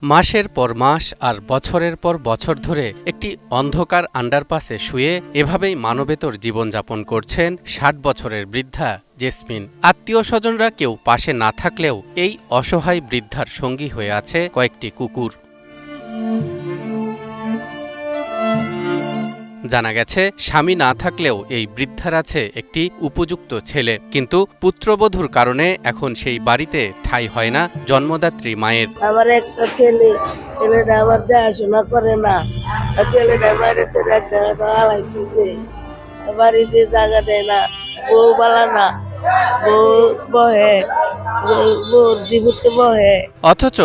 মাসের পর মাস আর বছরের পর বছর ধরে একটি অন্ধকার আন্ডারপাসে শুয়ে এভাবেই মানবেতর জীবনযাপন করছেন ৬০ বছরের বৃদ্ধা জেসমিন। আত্মীয় স্বজনরা কেউ পাশে না থাকলেও এই অসহায় বৃদ্ধার সঙ্গী হয়ে আছে কয়েকটি কুকুর। জানা গেছে, স্বামী না থাকলেও এই বৃদ্ধার আছে একটি উপযুক্ত ছেলে, কিন্তু পুত্রবধূর কারণে এখন সেই বাড়িতে ঠাঁই হয় না জন্মদাত্রী মায়ের। আমার একটা ছেলেটা আমার দেখাশোনা করে না, ছেলেটা বাইরে বাড়িতে জায়গা দেয় না, বউ বালা না, বউ বহে, বউর জীবিতে বহে। অথচ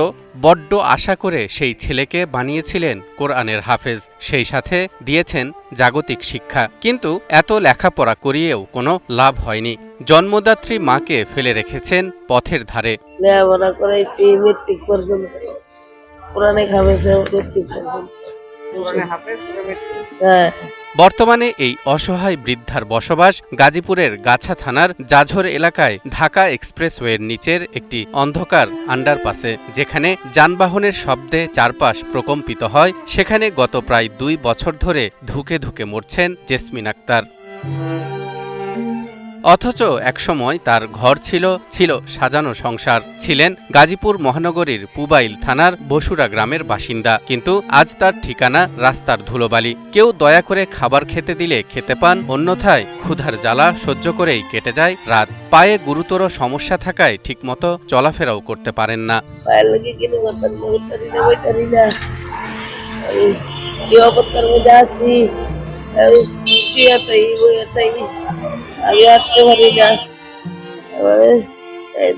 বড্ড আশা করে সেই ছেলেকে বানিয়েছিলেন কোরআনের হাফেজ, সেই সাথে দিয়েছেন জাগতিক শিক্ষা। কিন্তু এত লেখাপড়া করিয়েও কোনো লাভ হয়নি। জন্মদাত্রী মাকে ফেলে রেখেছেন পথের ধারে। লেখাপড়া করাইছি মেট্রিক পর্যন্ত, কোরআনে হাফেজ মেট্রিক পর্যন্ত। হ্যাঁ। বর্তমানে এই অসহায় বৃদ্ধার বসবাস গাজীপুরের গাছা থানার জাঝর এলাকায় ঢাকা এক্সপ্রেসওয়ের নিচের একটি অন্ধকার আন্ডারপাসে, যেখানে যানবাহনের শব্দে চারপাশ প্রকম্পিত হয়। সেখানে গত প্রায় ২ বছর ধরে ধুকে ধুকে মরছেন জেসমিন আক্তার। অথচ একসময় তার ঘর ছিল সাজানো সংসার, ছিলেন গাজীপুর মহানগরীর পুবাইল থানার বসুরা গ্রামের বাসিন্দা। কিন্তু আজ তার ঠিকানা রাস্তার ধুলোবালি। কেউ দয়া করে খাবার খেতে দিলে খেতে পান, অন্যথায় ক্ষুধার জ্বালা সহ্য করেই কেটে যায় রাত। পায়ে গুরুতর সমস্যা থাকায় ঠিকমতো চলাফেরাও করতে পারেন না। আমি আসতে পারি না,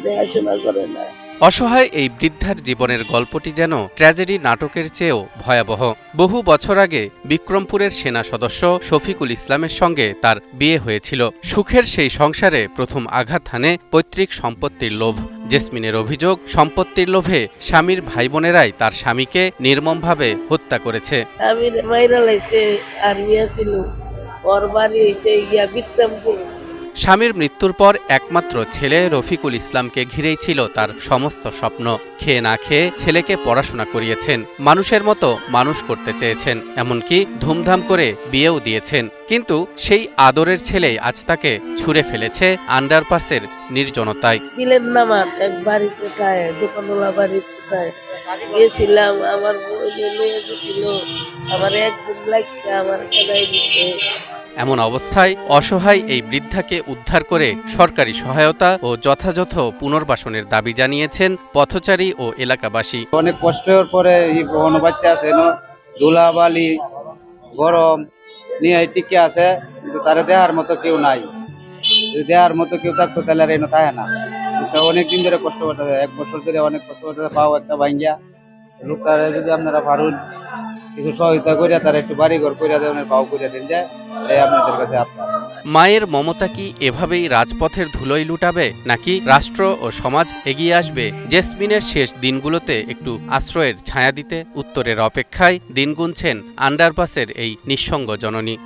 দেখাশোনা করে না। অসহায় এই বৃদ্ধার জীবনের গল্পটি যেন ট্র্যাজেডি নাটকের চেয়েও ভয়াবহ। বহু বছর আগে বিক্রমপুরের সেনা সদস্য শফিকুল ইসলামের সঙ্গে তার বিয়ে হয়েছিল। সুখের সেই সংসারে প্রথম আঘাত হানে পৈতৃক সম্পত্তির লোভ। জেসমিনের অভিযোগ, সম্পত্তির লোভে স্বামীর ভাই বোনেরাই তার স্বামীকে নির্মমভাবে হত্যা করেছে। স্বামীর মাইরা লাইছে, আর বিয়ে ছিল, ওর বাড়ি হয়েছে গিয়া বিক্রমপুর। স্বামীর মৃত্যুর পর একমাত্র ছেলে রফিকুল ইসলামকে ঘিরেই ছিল তার সমস্ত স্বপ্ন। খেয়ে না খেয়ে ছেলেকে পড়াশোনা করিয়েছেন, মানুষের মতো মানুষ করতে চেয়েছেন, এমনকি ধুমধাম করে বিয়েও দিয়েছেন। কিন্তু সেই আদরের ছেলেই আজ তাকে ছুঁড়ে ফেলেছে আন্ডারপাসের নির্জনতায়। দিলেন না মার এক বাড়িতে খায়, দোকানওয়ালা বাড়িতে খায় গিয়েছিলাম, আমার বইলে লয়ে গেছিল, আমার একদিন লাগছে, আমার কেনাই দিচ্ছে। এমন অবস্থায় অসহায় এই বৃদ্ধাকে উদ্ধার করে সরকারি সহায়তা ও যথাযথ পুনর্বাসনের দাবি জানিয়েছেন পথচারী ও এলাকাবাসী। অনেক কষ্টের পরে বাচ্চা আছে, ধুলাবালি গরম নিয়ে টিকে আছে, কিন্তু তারা দেহার মতো কেউ নাই। যদি দেহার মতো কেউ থাকতো তাহলে আর এনে থাকে না। অনেকদিন ধরে কষ্ট করতে, 1 বছর ধরে অনেক কষ্ট করতে, পাও একটা ভাঙ্গিয়া। লোকটারে যদি আপনারা পারুন কিছু সহায়তা করিয়া তারা একটু বাড়ি ঘর করিয়া দেন, পাও করিয়া দেন যায়, এই আপনাদের কাছে আপনার। মায়ের মমতা কি এভাবেই রাজপথের ধুলোয় লুটাবে, নাকি রাষ্ট্র ও সমাজ এগিয়ে আসবে জেসমিনের শেষ দিনগুলোতে একটু আশ্রয়ের ছায়া দিতে? উত্তরের অপেক্ষায় দিন গুনছেন আন্ডারপাসের এই নিঃসঙ্গ জননী।